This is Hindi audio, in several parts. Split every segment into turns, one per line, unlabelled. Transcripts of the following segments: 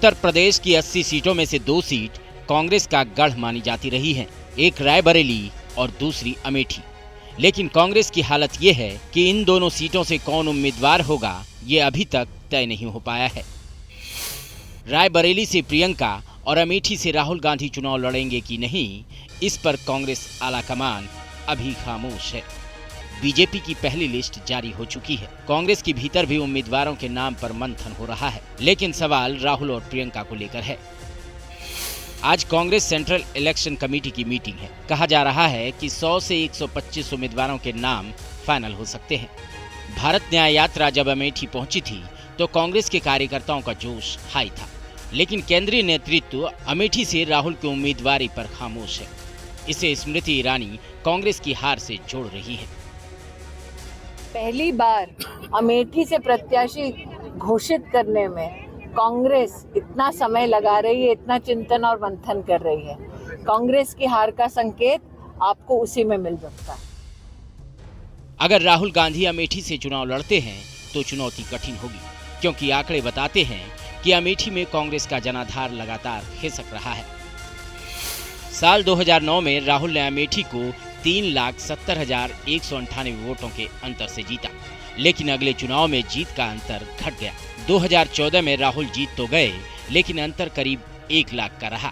उत्तर प्रदेश की 80 सीटों में से 2 सीट कांग्रेस का गढ़ मानी जाती रही हैं, एक रायबरेली और दूसरी अमेठी। लेकिन कांग्रेस की हालत ये है कि इन दोनों सीटों से कौन उम्मीदवार होगा ये अभी तक तय नहीं हो पाया है। रायबरेली से प्रियंका और अमेठी से राहुल गांधी चुनाव लड़ेंगे कि नहीं, इस पर कांग्रेस आलाकमान अभी खामोश है। बीजेपी की पहली लिस्ट जारी हो चुकी है। कांग्रेस के भीतर भी उम्मीदवारों के नाम पर मंथन हो रहा है, लेकिन सवाल राहुल और प्रियंका को लेकर है। आज कांग्रेस सेंट्रल इलेक्शन कमेटी की मीटिंग है। कहा जा रहा है कि 100 से 125 उम्मीदवारों के नाम फाइनल हो सकते हैं। भारत न्याय यात्रा जब अमेठी पहुंची थी तो कांग्रेस के कार्यकर्ताओं का जोश हाई था, लेकिन केंद्रीय नेतृत्व अमेठी से राहुल की उम्मीदवारी पर खामोश है। इसे स्मृति ईरानी कांग्रेस की हार से जोड़ रही है।
पहली बार अमेठी से प्रत्याशी घोषित करने में कांग्रेस इतना समय लगा रही है, इतना चिंतन और मंथन कर रही है। कांग्रेस की हार का संकेत आपको उसी में मिल सकता है।
अगर राहुल गांधी अमेठी से चुनाव लड़ते हैं तो चुनौती कठिन होगी, क्योंकि आंकड़े बताते हैं कि अमेठी में कांग्रेस का जनाधार लगातार खिसक रहा है। साल 2009 में राहुल ने अमेठी को 3,70,198 वोटों के अंतर से जीता, लेकिन अगले चुनाव में जीत का अंतर घट गया। 2014 में राहुल जीत तो गए, लेकिन अंतर करीब 1 लाख का रहा।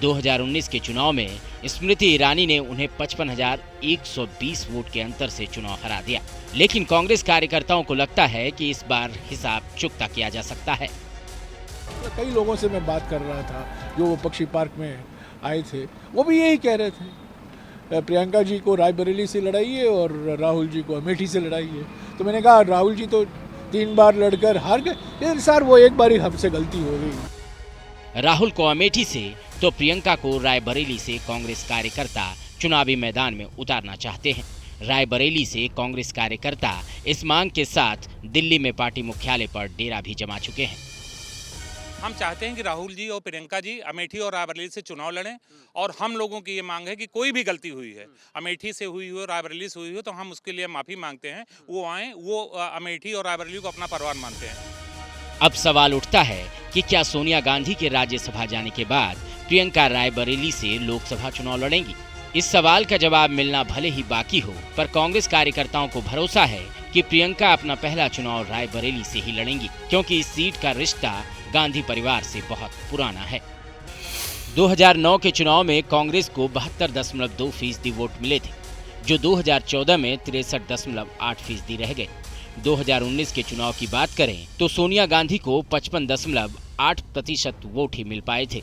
2019 के चुनाव में स्मृति ईरानी ने उन्हें 55,120 वोट के अंतर से चुनाव हरा दिया। लेकिन कांग्रेस कार्यकर्ताओं को लगता है कि इस बार हिसाब चुकता किया जा सकता है।
कई लोगों से मैं बात कर रहा था जो वो पक्षी पार्क में आए थे, वो भी यही कह रहे थे, प्रियंका जी को रायबरेली से लड़ाइए और राहुल जी को अमेठी से लड़ाइए। तो मैंने कहा राहुल जी तो 3 बार लड़कर हार गए, सर वो एक बार ही हमसे गलती हो गई।
राहुल को अमेठी से तो प्रियंका को रायबरेली से कांग्रेस कार्यकर्ता चुनावी मैदान में उतारना चाहते हैं। रायबरेली से कांग्रेस कार्यकर्ता इस मांग के साथ दिल्ली में पार्टी मुख्यालय पर डेरा भी जमा चुके हैं।
हम चाहते हैं कि राहुल जी और प्रियंका जी अमेठी और रायबरेली से चुनाव लड़ें, और हम लोगों की ये मांग है कि कोई भी गलती हुई है, अमेठी से हुई हो, रायबरेली से हुई हो, तो हम उसके लिए माफ़ी मांगते हैं। वो आएँ, वो अमेठी और रायबरेली को अपना परिवार मानते हैं।
अब सवाल उठता है कि क्या सोनिया गांधी के राज्यसभा जाने के बाद प्रियंका रायबरेली से लोकसभा चुनाव लड़ेंगी? इस सवाल का जवाब मिलना भले ही बाकी हो, पर कांग्रेस कार्यकर्ताओं को भरोसा है कि प्रियंका अपना पहला चुनाव रायबरेली से ही लड़ेंगी, क्योंकि इस सीट का रिश्ता गांधी परिवार से बहुत पुराना है। 2009 के चुनाव में कांग्रेस को 72.2% वोट मिले थे, जो 2014 में 63.8% रह गए। 2019 के चुनाव की बात करें तो सोनिया गांधी को 55.8% वोट ही मिल पाए थे।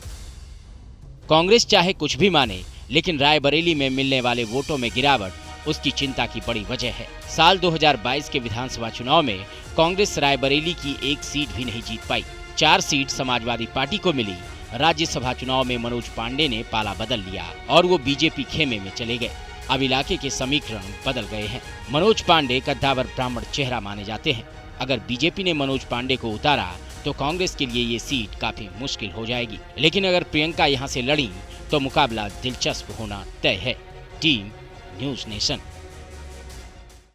कांग्रेस चाहे कुछ भी माने, लेकिन रायबरेली में मिलने वाले वोटों में गिरावट उसकी चिंता की बड़ी वजह है। साल 2022 के विधानसभा चुनाव में कांग्रेस रायबरेली की एक सीट भी नहीं जीत पाई। 4 सीट समाजवादी पार्टी को मिली। राज्यसभा चुनाव में मनोज पांडे ने पाला बदल लिया और वो बीजेपी खेमे में चले गए। अब इलाके के समीकरण बदल गए हैं। मनोज पांडे कद्दावर ब्राह्मण चेहरा माने जाते हैं। अगर बीजेपी ने मनोज पांडे को उतारा तो कांग्रेस के लिए ये सीट काफी मुश्किल हो जाएगी, लेकिन अगर प्रियंका यहाँ से लड़ी तो मुकाबला दिलचस्प होना तय है। Team news nation.